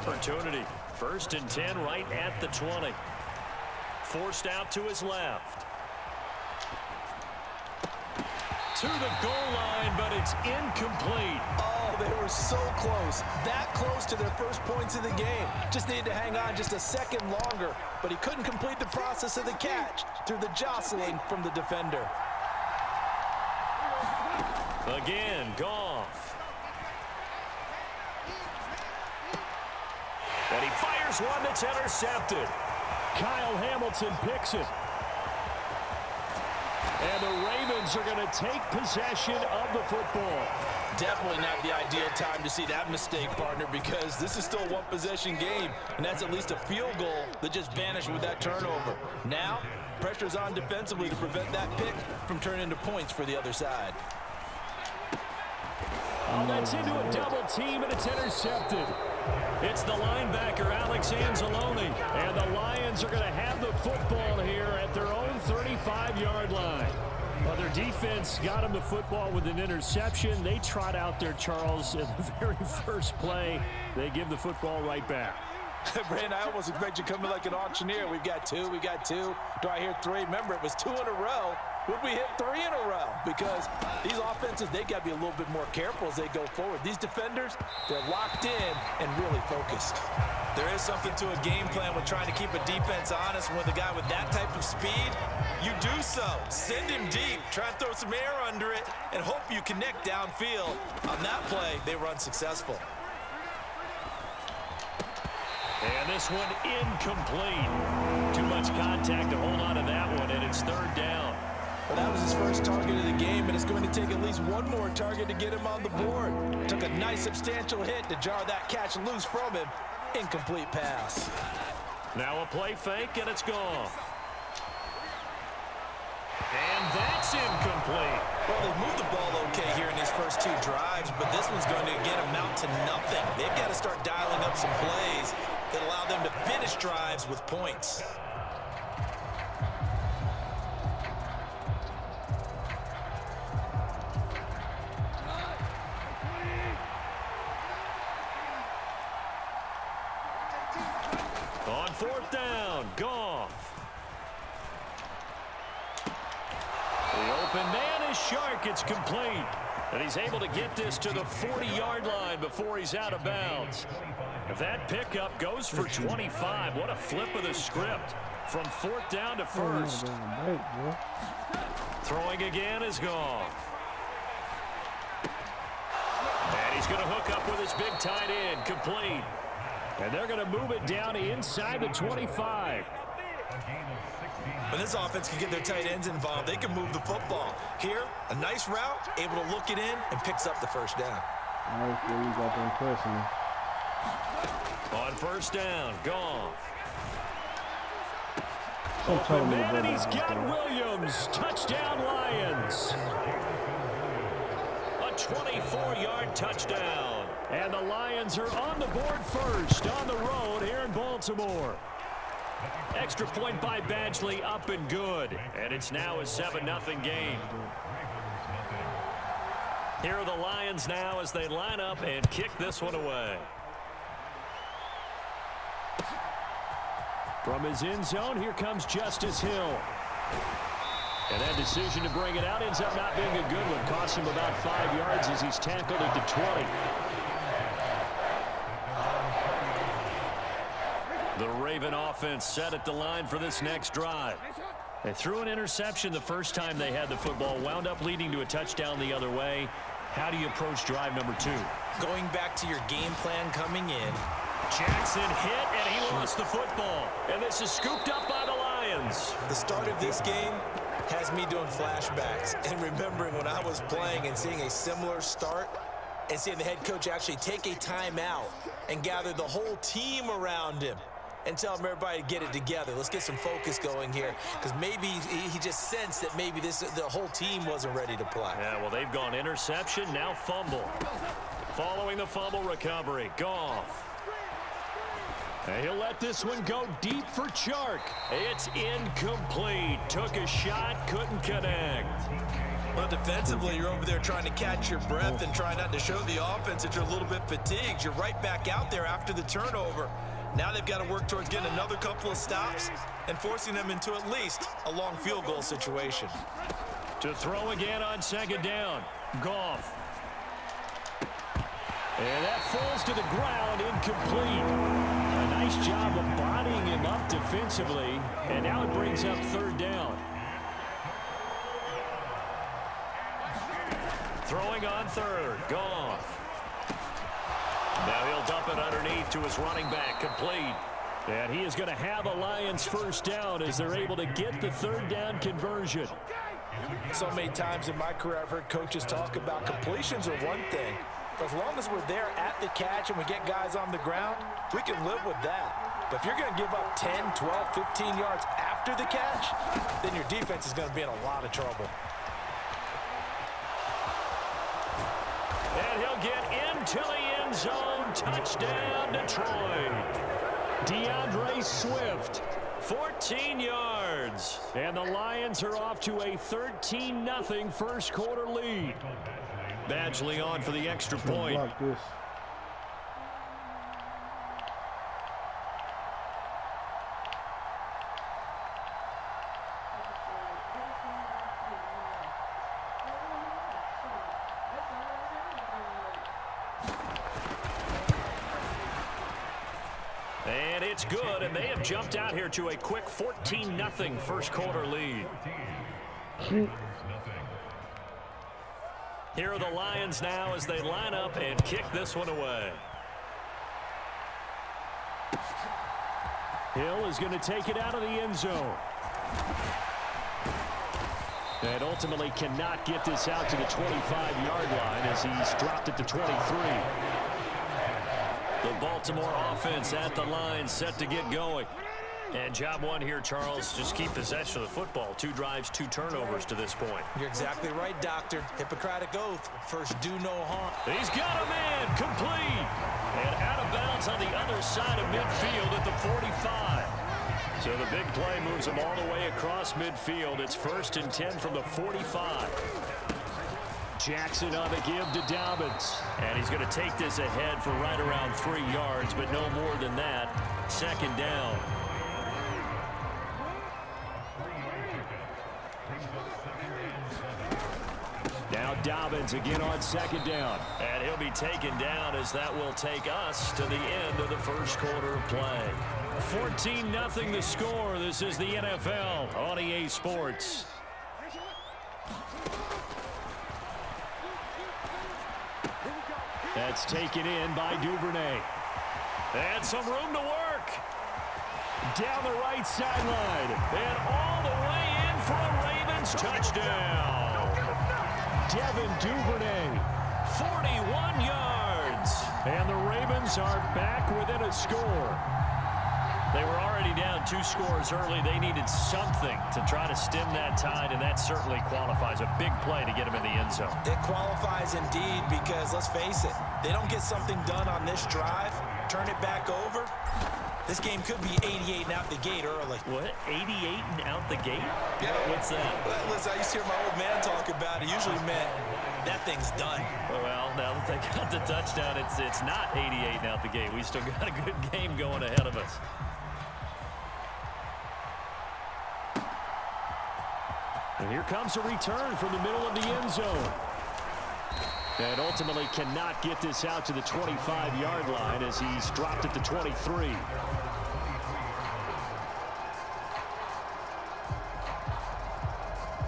opportunity. 1st and 10 right at the 20. Forced out to his left. To the goal line, but it's incomplete. Oh, they were so close. That close to their first points of the game. Just needed to hang on just a second longer, but he couldn't complete the process of the catch through the jostling from the defender. Again, Goff. And he fires one that's intercepted. Kyle Hamilton picks it. And the Ravens are going to take possession of the football. Definitely not the ideal time to see that mistake, partner, because this is still a one-possession game, and that's at least a field goal that just vanished with that turnover. Now, pressure's on defensively to prevent that pick from turning into points for the other side. Oh, that's into a double team, and it's intercepted. It's the linebacker, Alex Anzalone, and the Lions are going to have the football here at their own 35-yard line. Well, their defense got them the football with an interception. They trot out there, Charles, in the very first play. They give the football right back. Brandon, I almost expect you to come in like an auctioneer. We've got two. Do I hear three? Remember, it was 2 in a row. Would we hit 3 in a row? Because these offenses, they got to be a little bit more careful as they go forward. These defenders, they're locked in and really focused. There is something to a game plan with trying to keep a defense honest. With a guy with that type of speed, you do so. Send him deep. Try and throw some air under it and hope you connect downfield. On that play, they were unsuccessful. And this one incomplete. Too much contact to hold on to that one, and it's 3rd down. Well, that was his first target of the game, and it's going to take at least one more target to get him on the board. Took a nice substantial hit to jar that catch loose from him. Incomplete pass. Now a play fake, and it's gone. And that's incomplete. Well, they've moved the ball okay here in these first 2 drives, but this one's going to again amount to nothing. They've got to start dialing up some plays that allow them to finish drives with points. On 4th down, Goff. The open man is Shark. It's complete. And he's able to get this to the 40-yard line before he's out of bounds. If that pickup goes for 25, what a flip of the script from 4th down to 1st. Throwing again is Goff. And he's going to hook up with his big tight end, complete. And they're going to move it down inside the 25. When this offense can get their tight ends involved, they can move the football. Here, a nice route, able to look it in, and picks up the 1st down. On 1st down, Goff. Open man, and he's got Williams. Touchdown, Lions. A 24-yard touchdown. And the Lions are on the board first on the road here in Baltimore. Extra point by Badgley, up and good. And it's now a 7-0 game. Here are the Lions now as they line up and kick this one away. From his end zone, here comes Justice Hill. And that decision to bring it out ends up not being a good one. Costs him about 5 yards as he's tackled at the 20. The Raven offense set at the line for this next drive. They threw an interception the first time they had the football, wound up leading to a touchdown the other way. How do you approach drive number 2? Going back to your game plan coming in. Jackson hit, and he lost the football. And this is scooped up by the Lions. The start of this game has me doing flashbacks and remembering when I was playing and seeing a similar start and seeing the head coach actually take a timeout and gather the whole team around him and tell them everybody to get it together. Let's get some focus going here, because maybe he just sensed that maybe the whole team wasn't ready to play. Yeah, well, they've gone interception, now fumble. Following the fumble recovery, Goff. And he'll let this one go deep for Chark. It's incomplete. Took a shot, couldn't connect. Well, defensively, you're over there trying to catch your breath and trying not to show the offense that you're a little bit fatigued. You're right back out there after the turnover. Now they've got to work towards getting another couple of stops and forcing them into at least a long field goal situation. To throw again on second down. Goff. And that falls to the ground, incomplete. A nice job of bodying him up defensively. And now it brings up third down. Throwing on third. Goff. Now he'll dump it underneath to his running back, complete. And he is going to have a Lions first down as they're able to get the third down conversion. So many times in my career I've heard coaches talk about completions are one thing. But as long as we're there at the catch and we get guys on the ground, we can live with that. But if you're going to give up 10, 12, 15 yards after the catch, then your defense is going to be in a lot of trouble. And he'll get into the end zone. Touchdown, Detroit. DeAndre Swift, 14 yards. And the Lions are off to a 13-0 first quarter lead. Badgley on for the extra point. And it's good, and they have jumped out here to a quick 14-0 first quarter lead. Here are the Lions now as they line up and kick this one away. Hill is going to take it out of the end zone. And ultimately cannot get this out to the 25-yard line as he's dropped it to 23. The Baltimore offense at the line, set to get going. And job one here, Charles, just keep possession of the football. 2 drives, 2 turnovers to this point. You're exactly right, Doctor. Hippocratic oath. First, do no harm. He's got a man, complete. And out of bounds on the other side of midfield at the 45. So the big play moves him all the way across midfield. It's 1st and 10 from the 45. Jackson on the give to Dobbins. And he's going to take this ahead for right around 3 yards, but no more than that. 2nd down. Now Dobbins again on 2nd down. And he'll be taken down as that will take us to the end of the first quarter of play. 14-0 the score. This is the NFL on EA Sports. That's taken in by Duvernay. And some room to work. Down the right sideline. And all the way in for a Ravens touchdown. Devin Duvernay, 41 yards. And the Ravens are back within a score. They were already down 2 scores early. They needed something to try to stem that tide, and that certainly qualifies. A big play to get them in the end zone. It qualifies indeed because, let's face it, they don't get something done on this drive, turn it back over, this game could be 88 and out the gate early. What? 88 and out the gate? Yeah. What's that? Well, listen, I used to hear my old man talk about it. Usually meant that thing's done. Well, now that they got the touchdown, it's not 88 and out the gate. We still got a good game going ahead of us. And here comes a return from the middle of the end zone. And ultimately cannot get this out to the 25-yard line as he's dropped it to 23.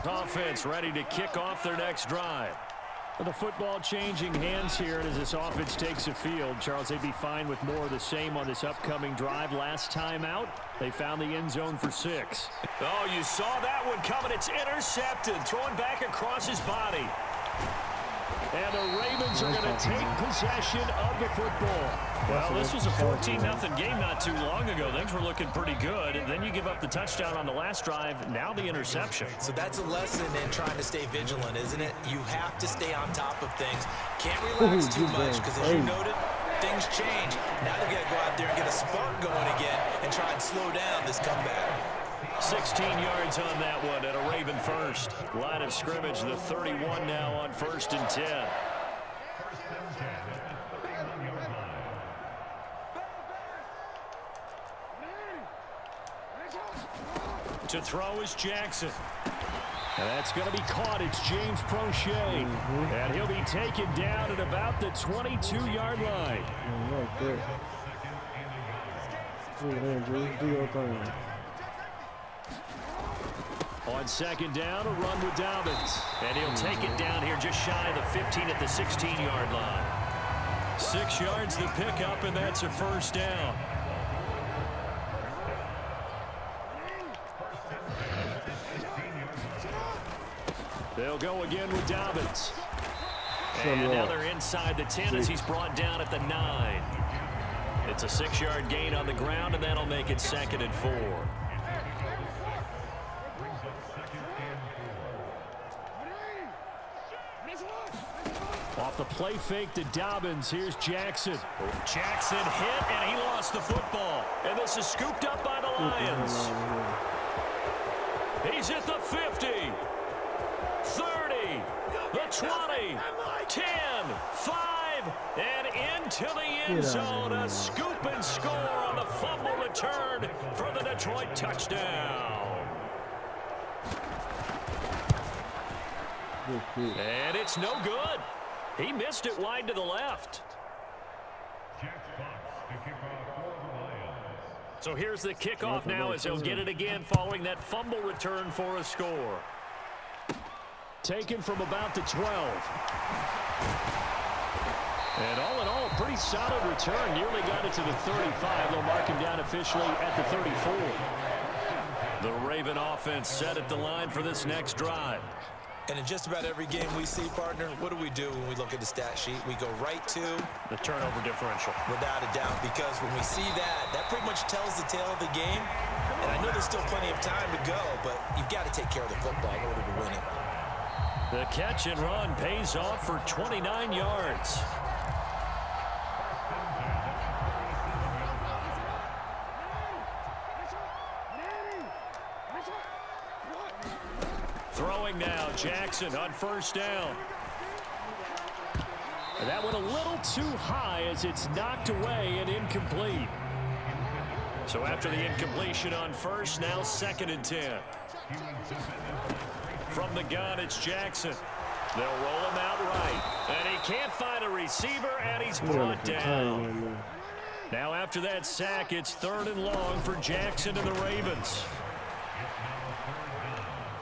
Offense ready to kick off their next drive. The football changing hands here, and as this offense takes the field, Charles, they'd be fine with more of the same on this upcoming drive. Last time out, they found the end zone for 6. Oh, you saw that one coming. It's intercepted, throwing back across his body. And the Ravens are going to take possession of the football. Well, this was a 14-0 game not too long ago. Things were looking pretty good. And then you give up the touchdown on the last drive. Now the interception. So that's a lesson in trying to stay vigilant, isn't it? You have to stay on top of things. Can't relax too much because, as you noted, things change. Now they've got to go out there and get a spark going again and try and slow down this comeback. 16 yards on that one and a Raven first. Line of scrimmage, the 31 now on 1st and 10. To throw is Jackson. And that's going to be caught. It's James Prochet. And he'll be taken down at about the 22-yard line. Right there. Do your thing. On 2nd down, a run with Dobbins. And he'll take it down here just shy of the 15 at the 16-yard line. 6 yards the pickup, and that's a 1st down. They'll go again with Dobbins. And now they're inside the 10 as he's brought down at the 9. It's a 6-yard gain on the ground, and that'll make it 2nd and 4. Off the play fake to Dobbins. Here's Jackson. Jackson hit, and he lost the football. And this is scooped up by the Lions. He's at the 50. 30, the 20, 10, 5, and into the end zone. A scoop and score on the fumble return for the Detroit touchdown. And it's no good. He missed it wide to the left. So here's the kickoff now as they'll get it again following that fumble return for a score. Taken from about the 12. And all in all, pretty solid return. Nearly got it to the 35. They'll mark him down officially at the 34. The Raven offense set at the line for this next drive. And in just about every game we see, partner, what do we do when we look at the stat sheet? We go right to the turnover differential. Without a doubt, because when we see that, that pretty much tells the tale of the game. And I know there's still plenty of time to go, but you've got to take care of the football in order to win it. The catch and run pays off for 29 yards. Throwing now, Jackson on 1st down. That one a little too high as it's knocked away and incomplete. So after the incompletion on 1st, now 2nd and 10. From the gun, it's Jackson. They'll roll him out right. And he can't find a receiver, and he's brought down. Now after that sack, it's 3rd and long for Jackson and the Ravens.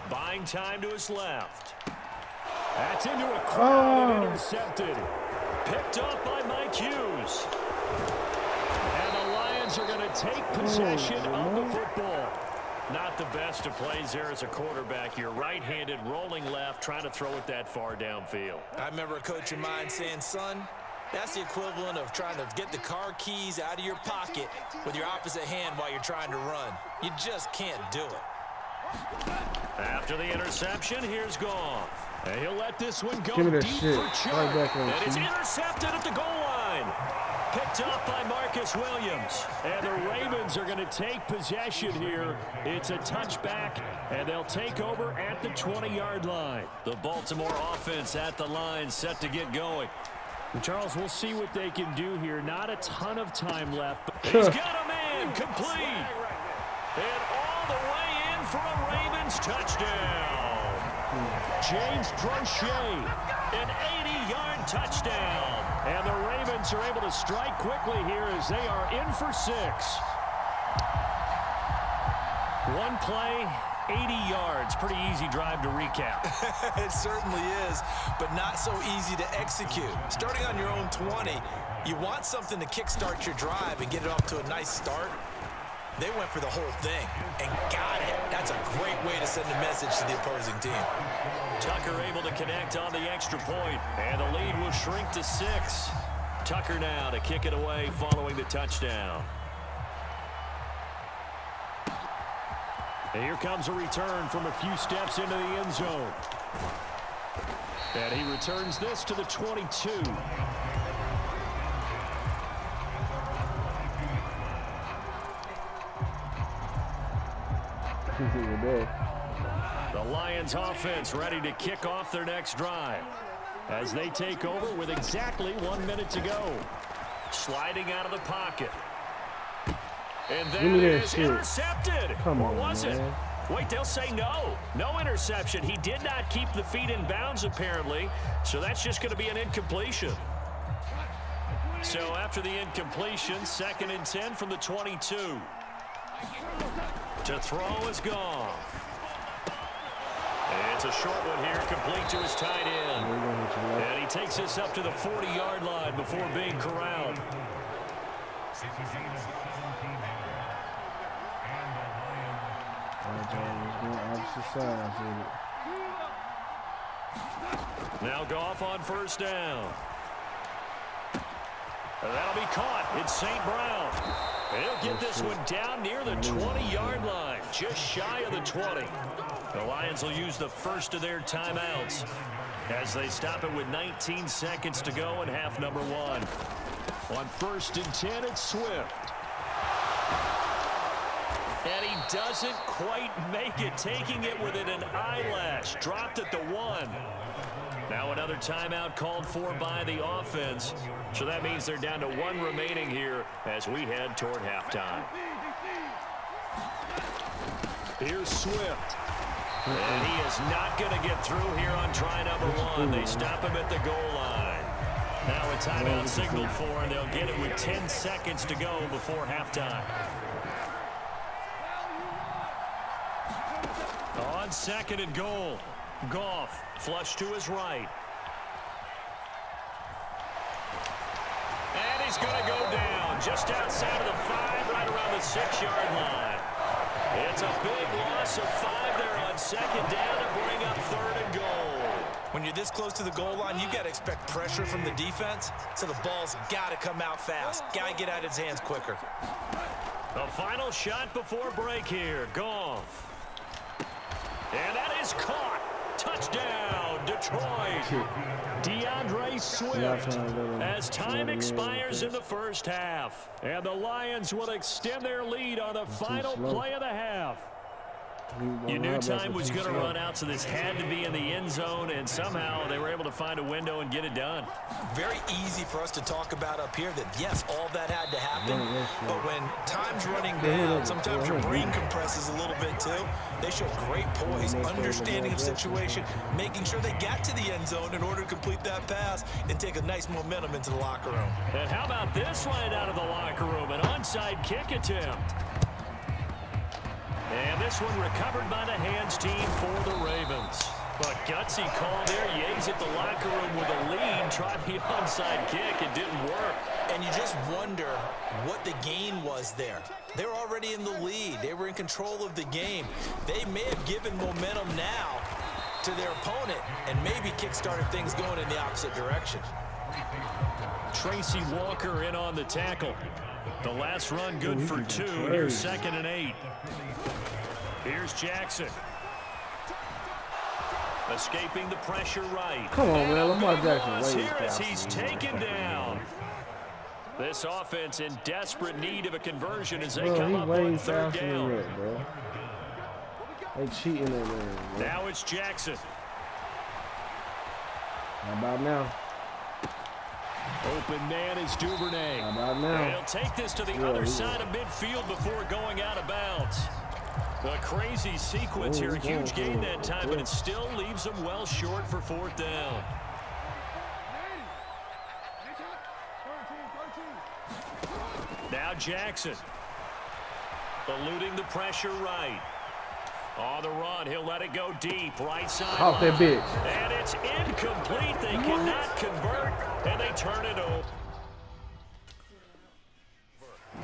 Buying time to his left. That's into a crowd and intercepted. Picked up by Mike Hughes. And the Lions are going to take possession of the football. Not the best of plays there as a quarterback. You're right-handed, rolling left, trying to throw it that far downfield. I remember a coach of mine saying, son, that's the equivalent of trying to get the car keys out of your pocket with your opposite hand while you're trying to run. You just can't do it. After the interception, here's Goff. And he'll let this one go deep for Chubb. Right, and it's intercepted at the goal line. Picked up by Marcus Williams. And the Ravens are going to take possession here. It's a touchback, and they'll take over at the 20-yard line. The Baltimore offense at the line, set to get going. And Charles, we'll see what they can do here. Not a ton of time left. But he's got a man complete. And all the way in for a Ravens touchdown. James Prochet, an 80-yard touchdown. And the Ravens are able to strike quickly here as they are in for 6. One play, 80 yards. Pretty easy drive to recap. It certainly is, but not so easy to execute. Starting on your own 20, you want something to kickstart your drive and get it off to a nice start. They went for the whole thing and got it. That's a great way to send a message to the opposing team. Tucker able to connect on the extra point, and the lead will shrink to 6. Tucker now to kick it away following the touchdown. And here comes a return from a few steps into the end zone. And he returns this to the 22. The Lions offense ready to kick off their next drive as they take over with exactly 1 minute to go. Sliding out of the pocket. And that is intercepted. Come on, or was man. it? Wait, they'll say no. No interception. He did not keep the feet in bounds, apparently. So that's just going to be an incompletion. So after the incompletion, 2nd and 10 from the 22. To throw is gone. It's a short one here, complete to his tight end. And he takes this up to the 40-yard line before being corralled. Now Goff on 1st down. And that'll be caught. It's St. Brown. And he'll get this one down near the 20-yard line, just shy of the 20. The Lions will use the first of their timeouts as they stop it with 19 seconds to go in half number 1. On 1st and 10, it's Swift. And he doesn't quite make it, taking it within an eyelash. Dropped at the 1. Now another timeout called for by the offense. So that means they're down to 1 remaining here as we head toward halftime. Here's Swift. And he is not going to get through here on try number 1. They stop him at the goal line. Now a timeout signaled for, and they'll get it with 10 seconds to go before halftime. On 2nd and goal, Goff flush to his right. And he's going to go down just outside of the 5, right around the 6-yard line. It's a big loss of 5 there on 2nd down to bring up 3rd and goal. When you're this close to the goal line, you got to expect pressure from the defense, so the ball's got to come out fast. Got to get out of his hands quicker. The final shot before break here, Goff. And that is caught. Touchdown, Detroit. DeAndre Swift as time expires in the first half. And the Lions will extend their lead on the final play of the half. You knew time was going to run out, so this had to be in the end zone, and somehow they were able to find a window and get it done. Very easy for us to talk about up here that, yes, all that had to happen, but when time's running down, sometimes your brain compresses a little bit too. They show great poise, understanding of situation, making sure they got to the end zone in order to complete that pass and take a nice momentum into the locker room. And how about this right out of the locker room, an onside kick attempt. And this one recovered by the hands team for the Ravens. A gutsy call there. Yates at the locker room with a lead. Tried the onside kick. It didn't work. And you just wonder what the gain was there. They were already in the lead. They were in control of the game. They may have given momentum now to their opponent and maybe kick-started things going in the opposite direction. Tracy Walker in on the tackle. The last run good for 2. Here's 2nd and 8. Here's Jackson. Escaping the pressure right. Come on, man. Lamar Jackson. Here as he's taken down. This offense in desperate need of a conversion as they come up on 3rd down. Bro. They cheating in there, bro. Now it's Jackson. How about now? Open man is Duvernay. How about now? And he'll take this to the other side of midfield before going out of bounds. A crazy sequence here. A huge gain that time, but it still leaves them well short for 4th down. Now Jackson. Eluding the pressure right. On the run, he'll let it go deep. Right side. Off that bitch. And it's incomplete. They cannot convert, and they turn it over.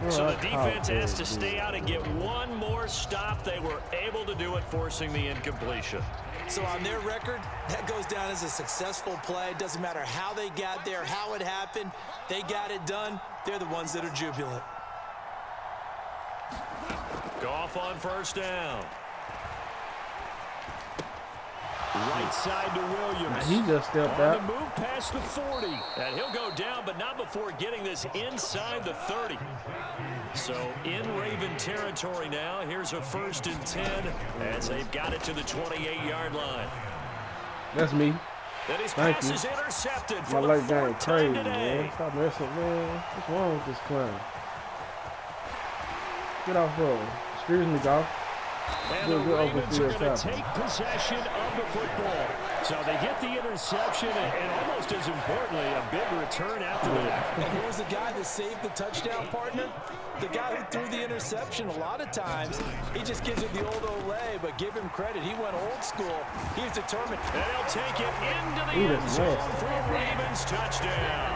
So the defense has to stay out and get one more stop. They were able to do it, forcing the incompletion. So on their record, that goes down as a successful play. It doesn't matter how they got there, how it happened. They got it done. They're the ones that are jubilant. Goff on 1st down. Right side to Williams. He just stepped On out. the move past the 40. And he'll go down, but not before getting this inside the 30. So in Raven territory now. Here's a 1st and 10 as they've got it to the 28-yard line. That's me. And his Thank pass you. is intercepted My for the leg game 4th crazy, time today. man. Stop messing, man. What's wrong with this clown? Get off of him. Excuse me, golf. And the Ravens are going to take possession of the football. So they get the interception and almost as importantly, a big return after that. And who was the guy that saved the touchdown, partner? The guy who threw the interception. A lot of times, he just gives it the old Olay, but give him credit. He went old school. He's determined. And he'll take it into the end zone for a Ravens touchdown.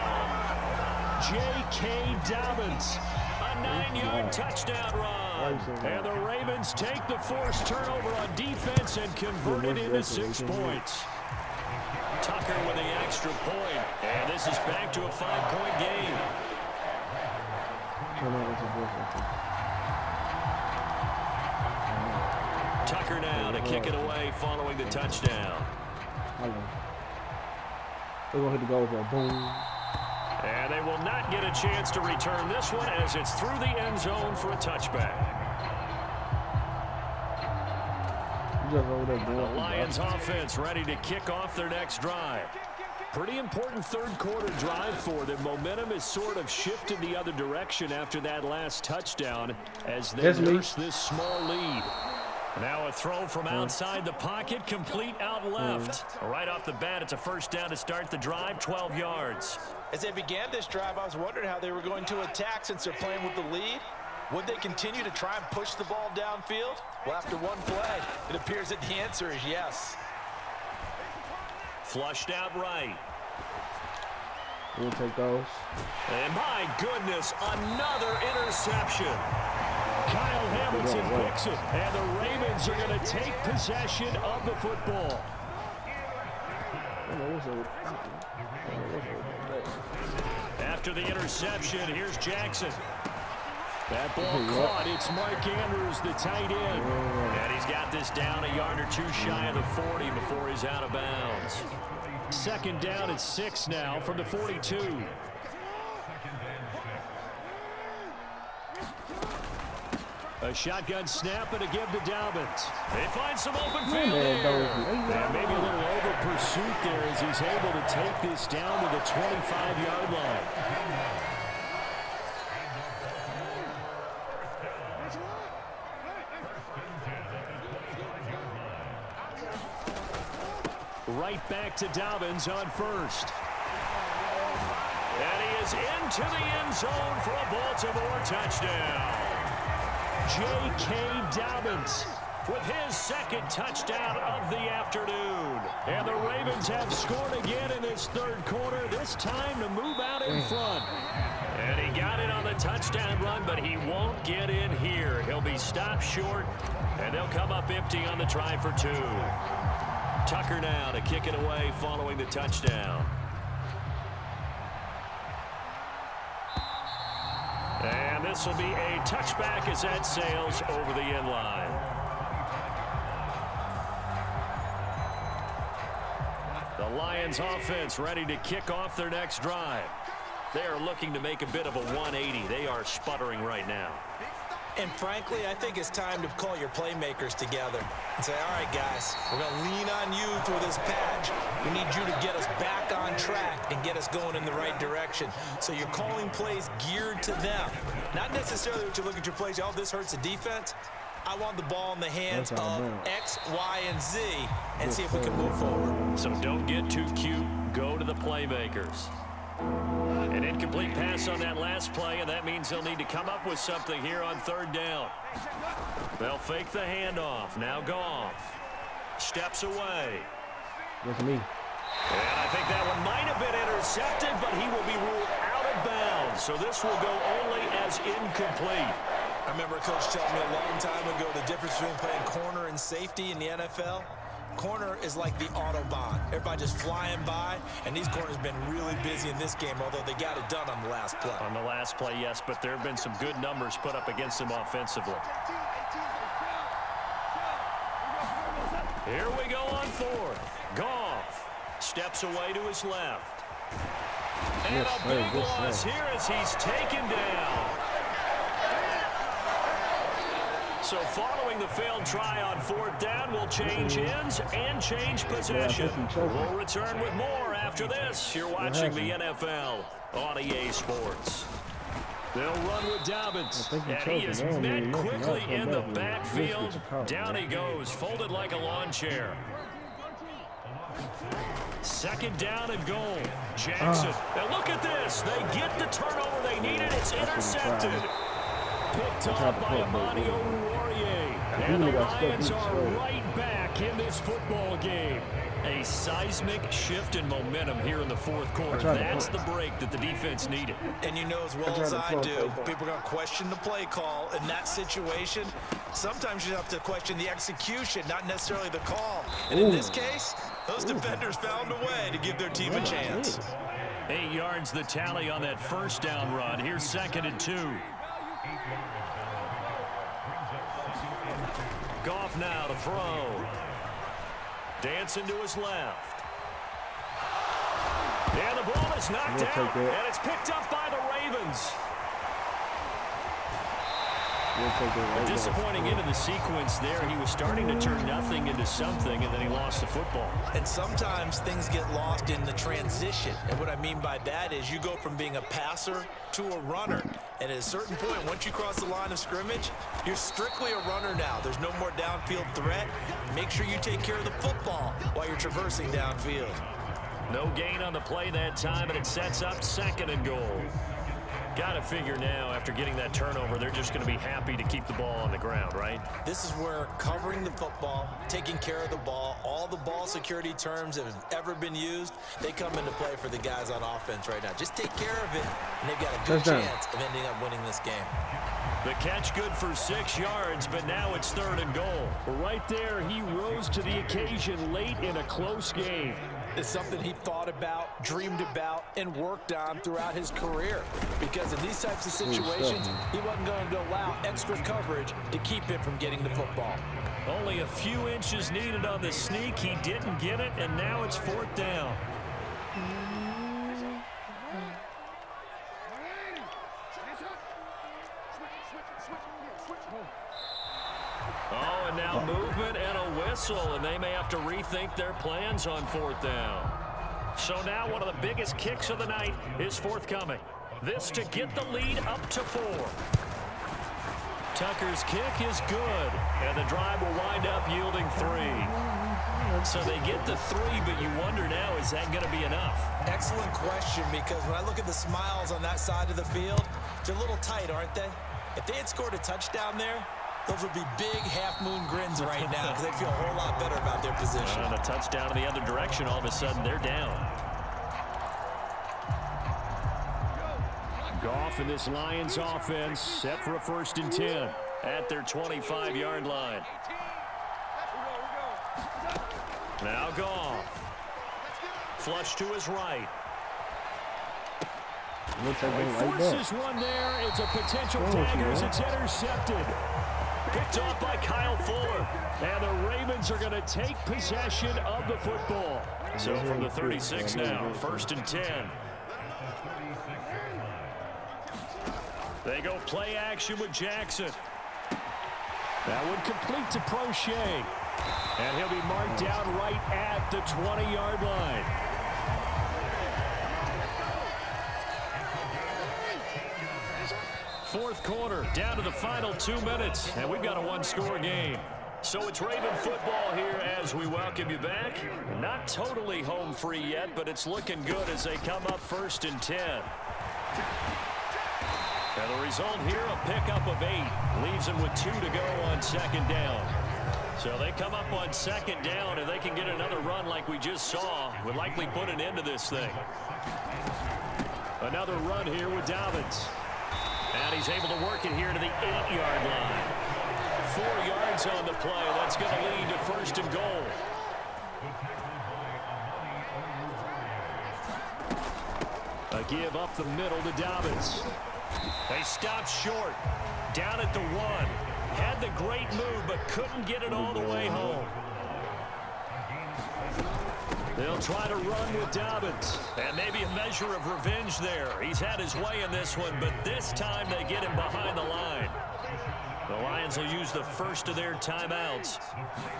J.K. Dobbins, a 9-yard touchdown run. And the Ravens take the forced turnover on defense and convert it into 6 points. Tucker with the extra point. And this is back to a 5-point game. Tucker now to kick it away following the touchdown. They're going to hit the goal for a boom. And they will not get a chance to return this one as it's through the end zone for a touchback. The Lions offense ready to kick off their next drive. Pretty important third-quarter drive for them. Momentum has sort of shifted the other direction after that last touchdown as they nurse this small lead. Now a throw from outside the pocket, complete out left. Right off the bat, it's a 1st down to start the drive, 12 yards. As they began this drive, I was wondering how they were going to attack since they're playing with the lead. Would they continue to try and push the ball downfield? Well, after one play, it appears that the answer is yes. Flushed out right. We'll take those. And my goodness, another interception. Kyle Hamilton picks it, and the Ravens are going to take possession of the football. After the interception, here's Jackson. That ball caught. It's Mark Andrews, the tight end. And he's got this down a yard or 2 shy of the 40 before he's out of bounds. 2nd down at 6 now from the 42. A shotgun snap and a give to Dobbins. They find some open field here. And maybe a little over pursuit there as he's able to take this down to the 25-yard line. Right back to Dobbins on 1st. And he is into the end zone for a Baltimore touchdown. J.K. Dobbins with his 2nd touchdown of the afternoon. And the Ravens have scored again in this 3rd quarter, this time to move out in front. And he got it on the touchdown run, but he won't get in here. He'll be stopped short, and they'll come up empty on the try for 2. Tucker now to kick it away following the touchdown. And this will be a touchback as that sails over the end line. The Lions offense ready to kick off their next drive. They are looking to make a bit of a 180. They are sputtering right now. And frankly, I think it's time to call your playmakers together and say, all right, guys, we're going to lean on you through this patch. We need you to get us back on track and get us going in the right direction. So you're calling plays geared to them. Not necessarily what you look at your plays, oh, this hurts the defense. I want the ball in the hands of X, Y, and Z and see if we can move forward. So don't get too cute. Go to the playmakers. An incomplete pass on that last play, and that means they'll need to come up with something here on 3rd down. They'll fake the handoff. Now Goff steps away. That's me. And I think that one might have been intercepted, but he will be ruled out of bounds. So this will go only as incomplete. I remember a coach telling me a long time ago the difference between playing corner and safety in the NFL. Corner is like the Autobahn. Everybody just flying by, and these corners have been really busy in this game, although they got it done on the last play. On the last play, yes, but there have been some good numbers put up against them offensively. Here we go on fourth. Goff steps away to his left. And a big loss here as he's taken down. So following the failed try on fourth down, we'll change ends and change possession. We'll return with more after this. You're watching the NFL on EA Sports. They'll run with Dobbins, and he is met quickly in the backfield. Down he goes, folded like a lawn chair. Second down and goal. Jackson. Now look at this. They get the turnover they needed. It's intercepted. Picked off by Amani Oruwariye. And the Lions are right back in this football game. A seismic shift in momentum here in the fourth quarter. That's the break that the defense needed. And you know as well as I do, people are going to question the play call in that situation. Sometimes you have to question the execution, not necessarily the call. And in this case, those defenders found a way to give their team a chance. 8 yards the tally on that first down run. Here's 2nd and 2. Goff now to throw. Dancing to his left. And the ball is knocked out, and it's picked up by the Ravens. A disappointing end of the sequence there. He was starting to turn nothing into something, and then he lost the football. And sometimes things get lost in the transition. And what I mean by that is you go from being a passer to a runner. And at a certain point, once you cross the line of scrimmage, you're strictly a runner now. There's no more downfield threat. Make sure you take care of the football while you're traversing downfield. No gain on the play that time, and it sets up 2nd and goal. Got to figure now, after getting that turnover, they're just going to be happy to keep the ball on the ground, right? This is where covering the football, taking care of the ball, all the ball security terms that have ever been used, they come into play for the guys on offense right now. Just take care of it, and they've got a good chance of ending up winning this game. The catch good for 6 yards, but now it's 3rd and goal. Right there, he rose to the occasion late in a close game. It's something he thought about, dreamed about, and worked on throughout his career. Because in these types of situations, he wasn't going to allow extra coverage to keep him from getting the football. Only a few inches needed on the sneak. He didn't get it, and now it's 4th down. Oh, and now movement and a whistle, and they may have to rethink their plans on 4th down. So now one of the biggest kicks of the night is forthcoming. This to get the lead up to 4. Tucker's kick is good, and the drive will wind up yielding 3. So they get the 3, but you wonder now, is that going to be enough? Excellent question, because when I look at the smiles on that side of the field, they're a little tight, aren't they? If they had scored a touchdown there, those would be big half-moon grins right now because they feel a whole lot better about their position. And a touchdown in the other direction, all of a sudden they're down. Goff in this Lions offense set for a 1st and 10 at their 25-yard line. Now Goff. Flush to his right. He forces one there. It's a potential dagger as it's intercepted. Picked off by Kyle Fuller. And the Ravens are going to take possession of the football. So from the 36 now, 1st and 10. They go play action with Jackson. That one complete to Prochet. And he'll be marked down right at the 20-yard line. Fourth quarter, down to the final 2 minutes, and we've got a one-score game. So it's Raven football here as we welcome you back. Not totally home free yet, but it's looking good as they come up 1st and 10. And the result here, a pickup of 8. Leaves them with 2 to go on 2nd down. So they come up on 2nd down, and they can get another run like we just saw. Would likely put an end to this thing. Another run here with Dobbins. And he's able to work it here to the 8-yard line. 4 yards on the play. That's going to lead to 1st and goal. A give up the middle to Dobbins. They stopped short. Down at the 1. Had the great move, but couldn't get it all the way home. They'll try to run with Dobbins. And maybe a measure of revenge there. He's had his way in this one, but this time they get him behind the line. The Lions will use the first of their timeouts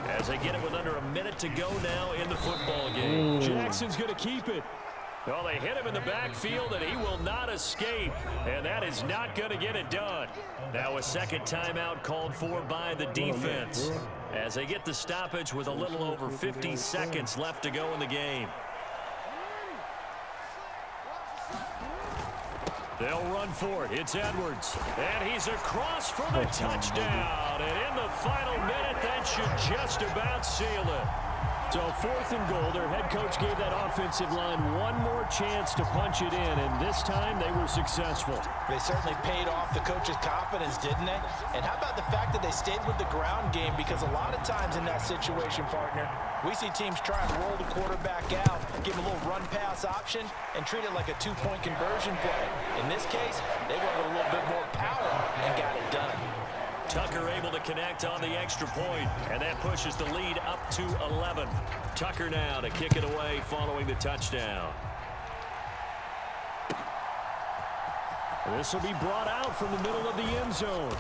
as they get it with under a minute to go now in the football game. Jackson's going to keep it. Well, they hit him in the backfield, and he will not escape. And that is not going to get it done. Now a second timeout called for by the defense as they get the stoppage with a little over 50 seconds left to go in the game. They'll run for it. It's Edwards. And he's across for the touchdown. And in the final minute, that should just about seal it. So 4th and goal, their head coach gave that offensive line one more chance to punch it in, and this time they were successful. They certainly paid off the coach's confidence, didn't they? And how about the fact that they stayed with the ground game? Because a lot of times in that situation, partner, we see teams try and roll the quarterback out, give him a little run-pass option, and treat it like a two-point conversion play. In this case, they went with a little bit more power and got it done. Tucker able to connect on the extra point, and that pushes the lead up to 11. Tucker now to kick it away following the touchdown. This will be brought out from the middle of the end zone.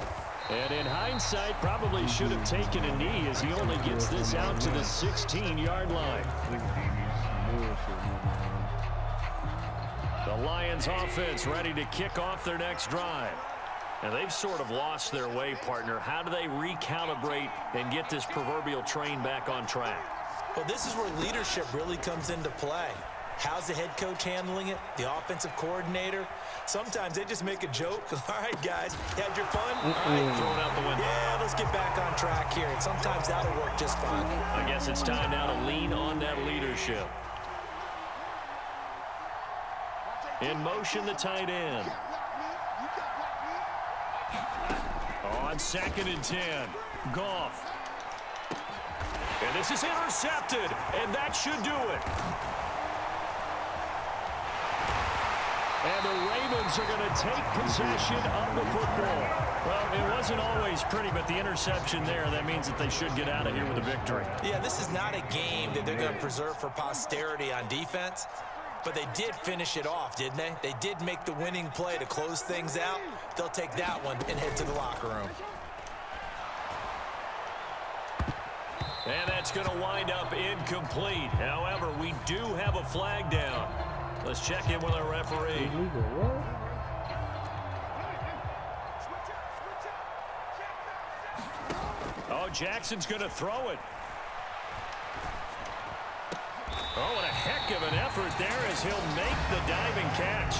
And in hindsight, probably should have taken a knee as he only gets this out to the 16-yard line. The Lions offense ready to kick off their next drive. And they've sort of lost their way, partner. How do they recalibrate and get this proverbial train back on track? Well, this is where leadership really comes into play. How's the head coach handling it? The offensive coordinator? Sometimes they just make a joke. All right, guys, you had your fun? All right, throw it out the window. Yeah, let's get back on track here. And sometimes that'll work just fine. I guess it's time now to lean on that leadership. In motion, the tight end. On 2nd and 10, Goff. And this is intercepted, and that should do it. And the Ravens are going to take possession of the football. Well, it wasn't always pretty, but the interception there, that means that they should get out of here with a victory. Yeah, this is not a game that they're going to preserve for posterity on defense. But they did finish it off, didn't they? They did make the winning play to close things out. They'll take that one and head to the locker room. And that's going to wind up incomplete. However, we do have a flag down. Let's check in with our referee. Oh, Jackson's going to throw it. Oh, and a heck of an effort there as he'll make the diving catch.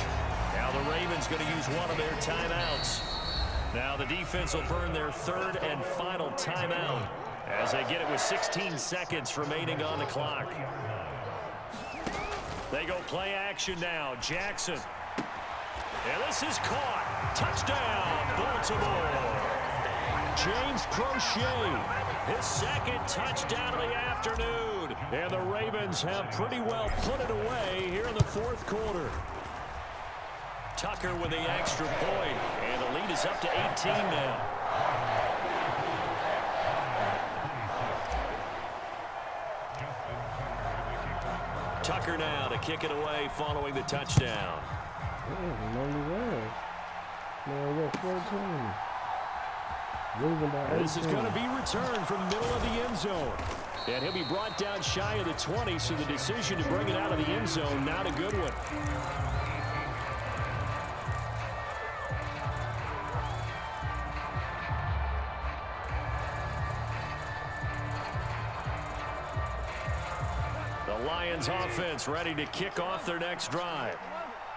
Now the Ravens going to use one of their timeouts. Now the defense will burn their 3rd and final timeout as they get it with 16 seconds remaining on the clock. They go play action now. Jackson. And this is caught. Touchdown, Baltimore. James Prochet, his 2nd touchdown of the afternoon. And the Ravens have pretty well put it away here in the 4th quarter. Tucker with the extra point, and the lead is up to 18 now. Tucker now to kick it away following the touchdown. This is going to be returned from the middle of the end zone. And he'll be brought down shy of the 20, so the decision to bring it out of the end zone, not a good one. The Lions offense ready to kick off their next drive.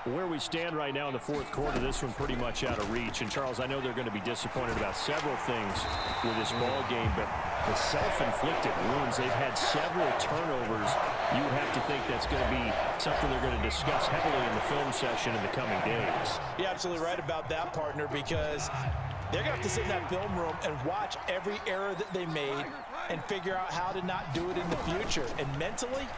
Where we stand right now in the 4th quarter, this one pretty much out of reach. And, Charles, I know they're going to be disappointed about several things with this ball game, but the self-inflicted wounds, they've had several turnovers. You have to think that's going to be something they're going to discuss heavily in the film session in the coming days. You're absolutely right about that, partner, because they're going to have to sit in that film room and watch every error that they made and figure out how to not do it in the future. And mentally,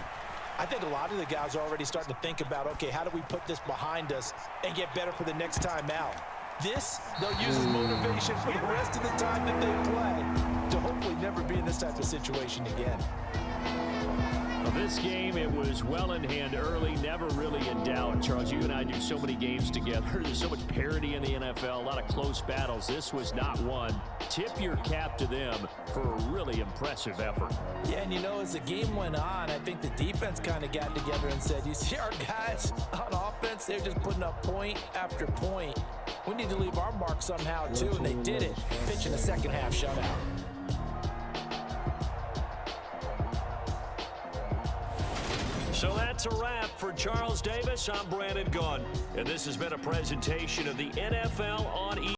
I think a lot of the guys are already starting to think about, okay, how do we put this behind us and get better for the next time out? This, they'll use as motivation for the rest of the time that they play to hopefully never be in this type of situation again. Well, this game, it was well in hand early, never really in doubt. Charles, you and I do so many games together. There's so much parity in the NFL, a lot of close battles. This was not one. Tip your cap to them for a really impressive effort. Yeah, and you know, as the game went on, I think the defense kind of got together and said, you see our guys on offense, they're just putting up point after point. We need to leave our mark somehow, too, and they did it, pitching a second-half shutout. So that's a wrap for Charles Davis. I'm Brandon Gaudin, and this has been a presentation of the NFL on